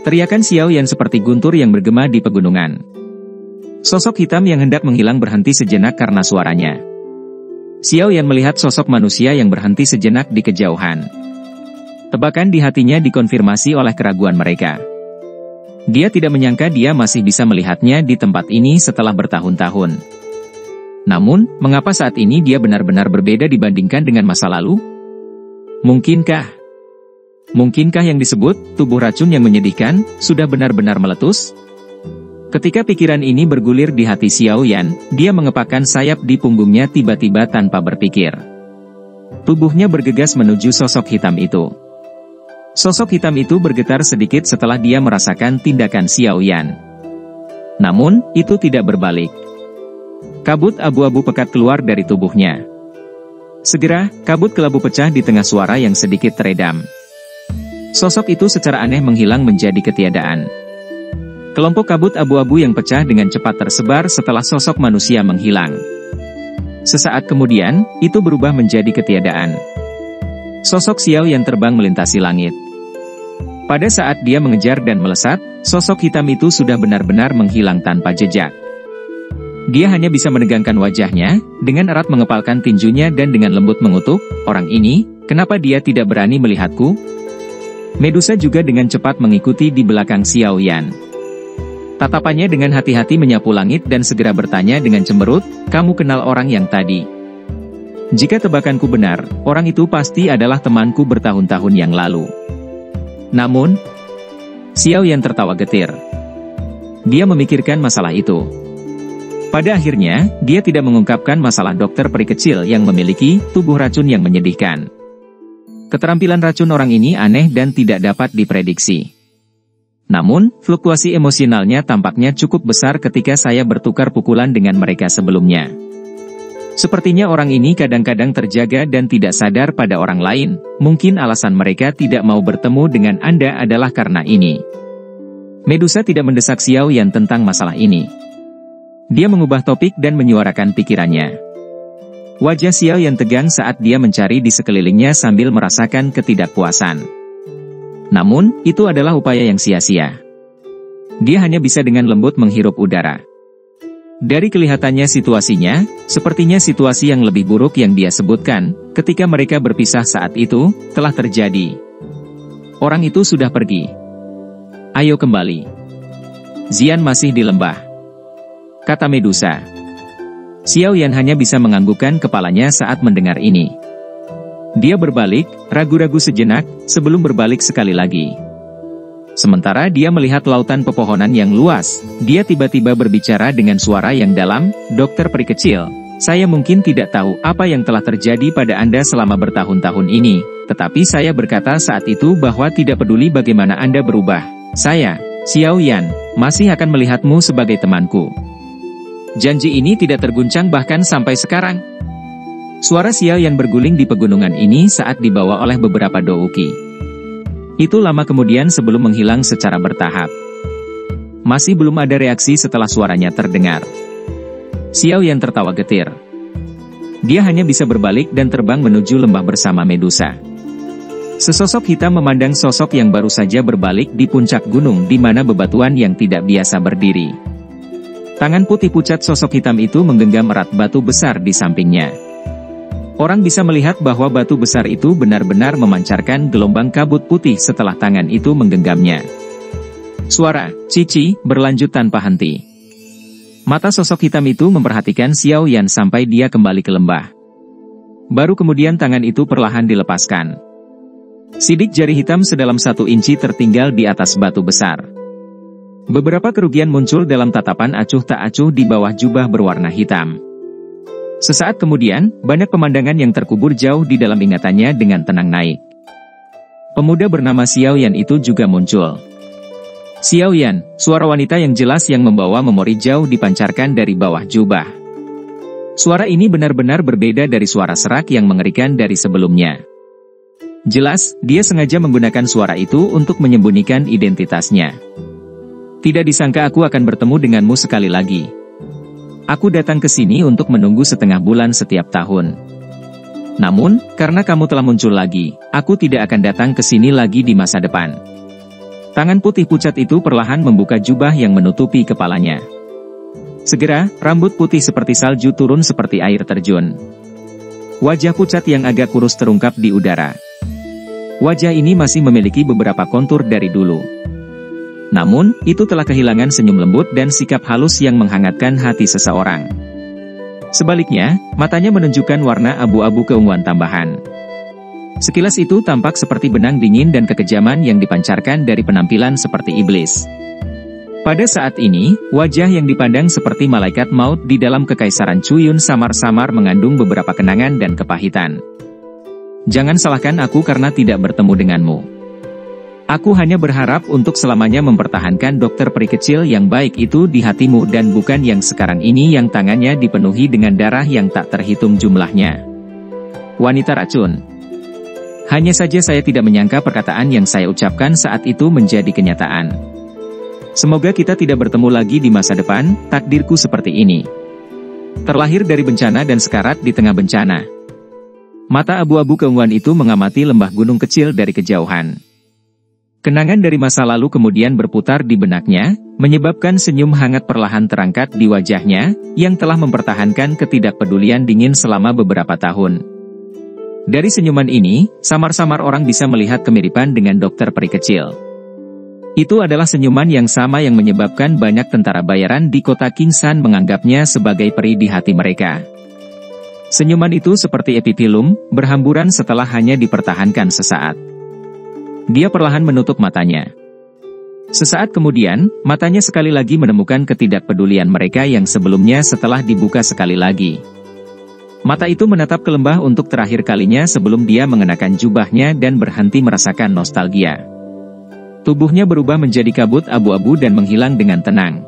Teriakan Xiao Yan seperti guntur yang bergema di pegunungan. Sosok hitam yang hendak menghilang berhenti sejenak karena suaranya. Xiao Yan melihat sosok manusia yang berhenti sejenak di kejauhan. Tebakan di hatinya dikonfirmasi oleh keraguan mereka. Dia tidak menyangka dia masih bisa melihatnya di tempat ini setelah bertahun-tahun. Namun, mengapa saat ini dia benar-benar berbeda dibandingkan dengan masa lalu? Mungkinkah yang disebut tubuh racun yang menyedihkan sudah benar-benar meletus? Ketika pikiran ini bergulir di hati Xiao Yan, dia mengepakkan sayap di punggungnya tiba-tiba tanpa berpikir. Tubuhnya bergegas menuju sosok hitam itu. Sosok hitam itu bergetar sedikit setelah dia merasakan tindakan Xiao Yan. Namun, itu tidak berbalik. Kabut abu-abu pekat keluar dari tubuhnya. Segera, kabut kelabu pecah di tengah suara yang sedikit teredam. Sosok itu secara aneh menghilang menjadi ketiadaan. Kelompok kabut abu-abu yang pecah dengan cepat tersebar setelah sosok manusia menghilang. Sesaat kemudian, itu berubah menjadi ketiadaan. Sosok Xiao yang terbang melintasi langit. Pada saat dia mengejar dan melesat, sosok hitam itu sudah benar-benar menghilang tanpa jejak. Dia hanya bisa menegangkan wajahnya, dengan erat mengepalkan tinjunya dan dengan lembut mengutuk, "Orang ini, kenapa dia tidak berani melihatku?" Medusa juga dengan cepat mengikuti di belakang Xiao Yan. Tatapannya dengan hati-hati menyapu langit dan segera bertanya dengan cemberut, "Kamu kenal orang yang tadi?" Jika tebakanku benar, orang itu pasti adalah temanku bertahun-tahun yang lalu. Namun, Xiao Yan tertawa getir. Dia memikirkan masalah itu. Pada akhirnya, dia tidak mengungkapkan masalah dokter peri kecil yang memiliki tubuh racun yang menyedihkan. Keterampilan racun orang ini aneh dan tidak dapat diprediksi. Namun, fluktuasi emosionalnya tampaknya cukup besar ketika saya bertukar pukulan dengan mereka sebelumnya. Sepertinya orang ini kadang-kadang terjaga dan tidak sadar pada orang lain. Mungkin alasan mereka tidak mau bertemu dengan Anda adalah karena ini. Medusa tidak mendesak Xiao Yan tentang masalah ini. Dia mengubah topik dan menyuarakan pikirannya. Wajah Xiao Yan tegang saat dia mencari di sekelilingnya sambil merasakan ketidakpuasan. Namun, itu adalah upaya yang sia-sia. Dia hanya bisa dengan lembut menghirup udara. Dari kelihatannya situasinya, sepertinya situasi yang lebih buruk yang dia sebutkan, ketika mereka berpisah saat itu, telah terjadi. Orang itu sudah pergi. Ayo kembali. Xian masih di lembah, kata Medusa. Xiao Yan hanya bisa menganggukkan kepalanya saat mendengar ini. Dia berbalik, ragu-ragu sejenak, sebelum berbalik sekali lagi. Sementara dia melihat lautan pepohonan yang luas, dia tiba-tiba berbicara dengan suara yang dalam, "Dokter peri kecil, saya mungkin tidak tahu apa yang telah terjadi pada Anda selama bertahun-tahun ini, tetapi saya berkata saat itu bahwa tidak peduli bagaimana Anda berubah, saya, Xiao Yan, masih akan melihatmu sebagai temanku." Janji ini tidak terguncang bahkan sampai sekarang. Suara Xiao Yan berguling di pegunungan ini saat dibawa oleh beberapa douki. Itu lama kemudian sebelum menghilang secara bertahap. Masih belum ada reaksi setelah suaranya terdengar. Xiao Yan tertawa getir. Dia hanya bisa berbalik dan terbang menuju lembah bersama Medusa. Sesosok hitam memandang sosok yang baru saja berbalik di puncak gunung di mana bebatuan yang tidak biasa berdiri. Tangan putih pucat sosok hitam itu menggenggam erat batu besar di sampingnya. Orang bisa melihat bahwa batu besar itu benar-benar memancarkan gelombang kabut putih setelah tangan itu menggenggamnya. Suara "Cici" berlanjut tanpa henti. Mata sosok hitam itu memperhatikan Xiao Yan sampai dia kembali ke lembah. Baru kemudian tangan itu perlahan dilepaskan. Sidik jari hitam sedalam 1 inci tertinggal di atas batu besar. Beberapa kerugian muncul dalam tatapan acuh tak acuh di bawah jubah berwarna hitam. Sesaat kemudian, banyak pemandangan yang terkubur jauh di dalam ingatannya dengan tenang naik. Pemuda bernama Xiao Yan itu juga muncul. Xiao Yan, suara wanita yang jelas yang membawa memori jauh dipancarkan dari bawah jubah. Suara ini benar-benar berbeda dari suara serak yang mengerikan dari sebelumnya. Jelas, dia sengaja menggunakan suara itu untuk menyembunyikan identitasnya. Tidak disangka aku akan bertemu denganmu sekali lagi. Aku datang ke sini untuk menunggu setengah bulan setiap tahun. Namun, karena kamu telah muncul lagi, aku tidak akan datang ke sini lagi di masa depan. Tangan putih pucat itu perlahan membuka jubah yang menutupi kepalanya. Segera, rambut putih seperti salju turun seperti air terjun. Wajah pucat yang agak kurus terungkap di udara. Wajah ini masih memiliki beberapa kontur dari dulu. Namun, itu telah kehilangan senyum lembut dan sikap halus yang menghangatkan hati seseorang. Sebaliknya, matanya menunjukkan warna abu-abu keunguan tambahan. Sekilas itu tampak seperti benang dingin dan kekejaman yang dipancarkan dari penampilan seperti iblis. Pada saat ini, wajah yang dipandang seperti malaikat maut di dalam kekaisaran Cuyun samar-samar mengandung beberapa kenangan dan kepahitan. Jangan salahkan aku karena tidak bertemu denganmu. Aku hanya berharap untuk selamanya mempertahankan dokter peri kecil yang baik itu di hatimu dan bukan yang sekarang ini yang tangannya dipenuhi dengan darah yang tak terhitung jumlahnya. Wanita racun. Hanya saja saya tidak menyangka perkataan yang saya ucapkan saat itu menjadi kenyataan. Semoga kita tidak bertemu lagi di masa depan, takdirku seperti ini. Terlahir dari bencana dan sekarat di tengah bencana. Mata abu-abu keunguan itu mengamati lembah gunung kecil dari kejauhan. Kenangan dari masa lalu kemudian berputar di benaknya, menyebabkan senyum hangat perlahan terangkat di wajahnya, yang telah mempertahankan ketidakpedulian dingin selama beberapa tahun. Dari senyuman ini, samar-samar orang bisa melihat kemiripan dengan dokter peri kecil. Itu adalah senyuman yang sama yang menyebabkan banyak tentara bayaran di kota Kingsan menganggapnya sebagai peri di hati mereka. Senyuman itu seperti epithelum, berhamburan setelah hanya dipertahankan sesaat. Dia perlahan menutup matanya. Sesaat kemudian, matanya sekali lagi menemukan ketidakpedulian mereka yang sebelumnya setelah dibuka sekali lagi. Mata itu menatap ke lembah untuk terakhir kalinya sebelum dia mengenakan jubahnya dan berhenti merasakan nostalgia. Tubuhnya berubah menjadi kabut abu-abu dan menghilang dengan tenang.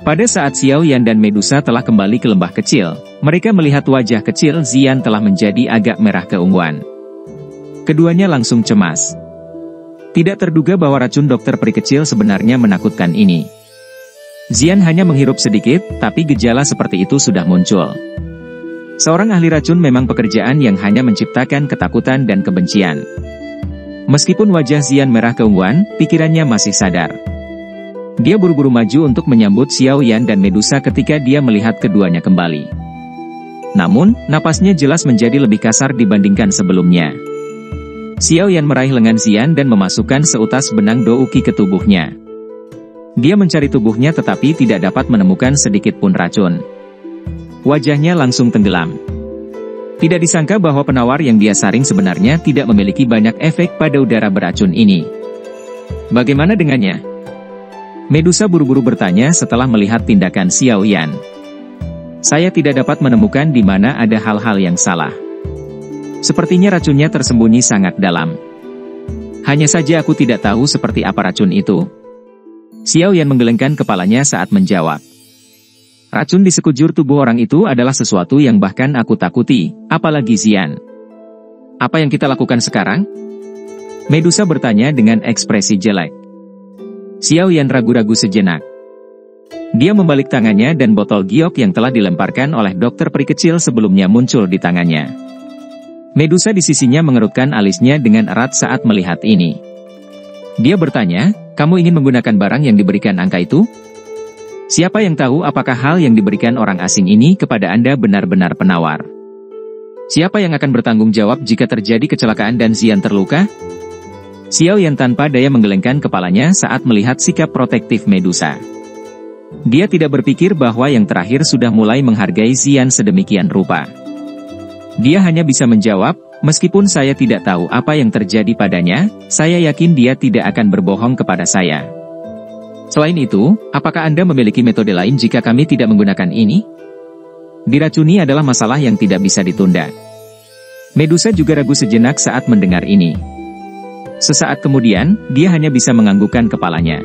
Pada saat Xiao Yan dan Medusa telah kembali ke lembah kecil, mereka melihat wajah kecil Zian telah menjadi agak merah keunguan. Keduanya langsung cemas. Tidak terduga bahwa racun dokter peri kecil sebenarnya menakutkan ini. Zian hanya menghirup sedikit, tapi gejala seperti itu sudah muncul. Seorang ahli racun memang pekerjaan yang hanya menciptakan ketakutan dan kebencian. Meskipun wajah Zian merah keunguan, pikirannya masih sadar. Dia buru-buru maju untuk menyambut Xiao Yan dan Medusa ketika dia melihat keduanya kembali. Namun, napasnya jelas menjadi lebih kasar dibandingkan sebelumnya. Xiao Yan meraih lengan Zian dan memasukkan seutas benang douki ke tubuhnya. Dia mencari tubuhnya tetapi tidak dapat menemukan sedikit pun racun. Wajahnya langsung tenggelam. Tidak disangka bahwa penawar yang dia saring sebenarnya tidak memiliki banyak efek pada udara beracun ini. Bagaimana dengannya? Medusa buru-buru bertanya setelah melihat tindakan Xiao Yan. Saya tidak dapat menemukan di mana ada hal-hal yang salah. Sepertinya racunnya tersembunyi sangat dalam. Hanya saja aku tidak tahu seperti apa racun itu. Xiao Yan menggelengkan kepalanya saat menjawab. Racun di sekujur tubuh orang itu adalah sesuatu yang bahkan aku takuti, apalagi Zian. Apa yang kita lakukan sekarang? Medusa bertanya dengan ekspresi jelek. Xiao Yan ragu-ragu sejenak. Dia membalik tangannya dan botol giok yang telah dilemparkan oleh dokter peri kecil sebelumnya muncul di tangannya. Medusa di sisinya mengerutkan alisnya dengan erat saat melihat ini. Dia bertanya, kamu ingin menggunakan barang yang diberikan angka itu? Siapa yang tahu apakah hal yang diberikan orang asing ini kepada Anda benar-benar penawar? Siapa yang akan bertanggung jawab jika terjadi kecelakaan dan Zian terluka? Xiao Yan tanpa daya menggelengkan kepalanya saat melihat sikap protektif Medusa. Dia tidak berpikir bahwa yang terakhir sudah mulai menghargai Zian sedemikian rupa. Dia hanya bisa menjawab, meskipun saya tidak tahu apa yang terjadi padanya, saya yakin dia tidak akan berbohong kepada saya. Selain itu, apakah Anda memiliki metode lain jika kami tidak menggunakan ini? Diracuni adalah masalah yang tidak bisa ditunda. Medusa juga ragu sejenak saat mendengar ini. Sesaat kemudian, dia hanya bisa menganggukkan kepalanya.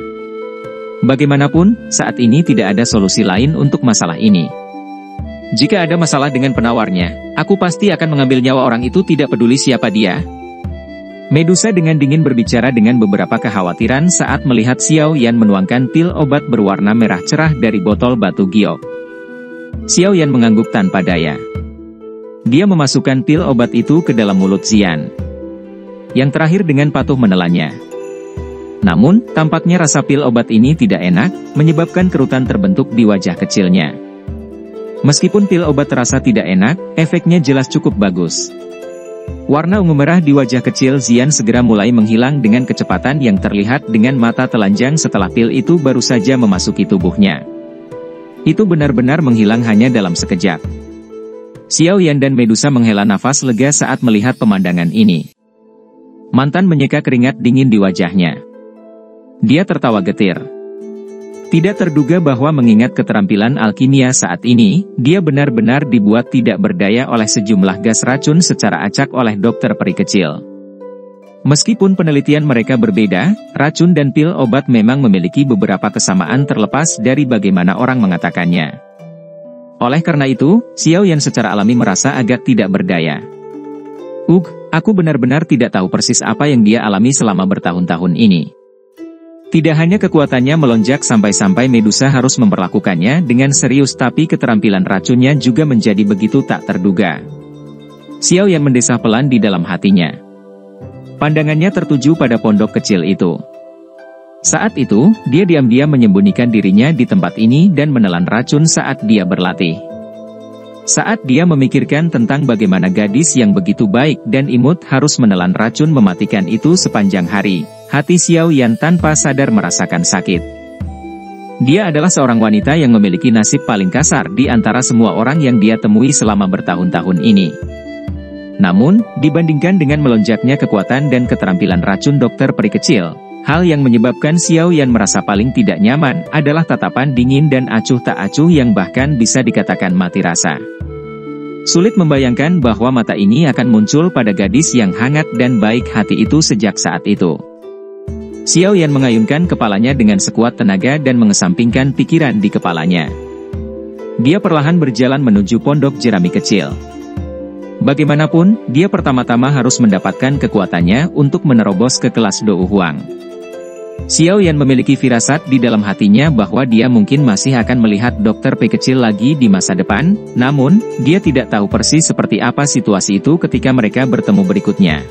Bagaimanapun, saat ini tidak ada solusi lain untuk masalah ini. Jika ada masalah dengan penawarnya, aku pasti akan mengambil nyawa orang itu tidak peduli siapa dia. Medusa dengan dingin berbicara dengan beberapa kekhawatiran saat melihat Xiao Yan menuangkan pil obat berwarna merah cerah dari botol batu giok. Xiao Yan mengangguk tanpa daya. Dia memasukkan pil obat itu ke dalam mulut Zian. Yang terakhir dengan patuh menelannya. Namun, tampaknya rasa pil obat ini tidak enak, menyebabkan kerutan terbentuk di wajah kecilnya. Meskipun pil obat terasa tidak enak, efeknya jelas cukup bagus. Warna ungu merah di wajah kecil Xian segera mulai menghilang dengan kecepatan yang terlihat dengan mata telanjang setelah pil itu baru saja memasuki tubuhnya. Itu benar-benar menghilang hanya dalam sekejap. Xiao Yan dan Medusa menghela nafas lega saat melihat pemandangan ini. Mantan menyeka keringat dingin di wajahnya. Dia tertawa getir. Tidak terduga bahwa mengingat keterampilan alkimia saat ini, dia benar-benar dibuat tidak berdaya oleh sejumlah gas racun secara acak oleh dokter peri kecil. Meskipun penelitian mereka berbeda, racun dan pil obat memang memiliki beberapa kesamaan terlepas dari bagaimana orang mengatakannya. Oleh karena itu, Xiao Yan secara alami merasa agak tidak berdaya. Aku benar-benar tidak tahu persis apa yang dia alami selama bertahun-tahun ini. Tidak hanya kekuatannya melonjak sampai-sampai Medusa harus memperlakukannya dengan serius, tapi keterampilan racunnya juga menjadi begitu tak terduga. Xiao Yan mendesah pelan di dalam hatinya. Pandangannya tertuju pada pondok kecil itu. Saat itu, dia diam-diam menyembunyikan dirinya di tempat ini dan menelan racun saat dia berlatih. Saat dia memikirkan tentang bagaimana gadis yang begitu baik dan imut harus menelan racun mematikan itu sepanjang hari, hati Xiao Yan tanpa sadar merasakan sakit. Dia adalah seorang wanita yang memiliki nasib paling kasar di antara semua orang yang dia temui selama bertahun-tahun ini. Namun, dibandingkan dengan melonjaknya kekuatan dan keterampilan racun dokter peri kecil, hal yang menyebabkan Xiao Yan merasa paling tidak nyaman adalah tatapan dingin dan acuh tak acuh yang bahkan bisa dikatakan mati rasa. Sulit membayangkan bahwa mata ini akan muncul pada gadis yang hangat dan baik hati itu sejak saat itu. Xiao Yan mengayunkan kepalanya dengan sekuat tenaga dan mengesampingkan pikiran di kepalanya. Dia perlahan berjalan menuju pondok jerami kecil. Bagaimanapun, dia pertama-tama harus mendapatkan kekuatannya untuk menerobos ke kelas Dou Huang. Xiao Yan memiliki firasat di dalam hatinya bahwa dia mungkin masih akan melihat dokter P kecil lagi di masa depan, namun, dia tidak tahu persis seperti apa situasi itu ketika mereka bertemu berikutnya.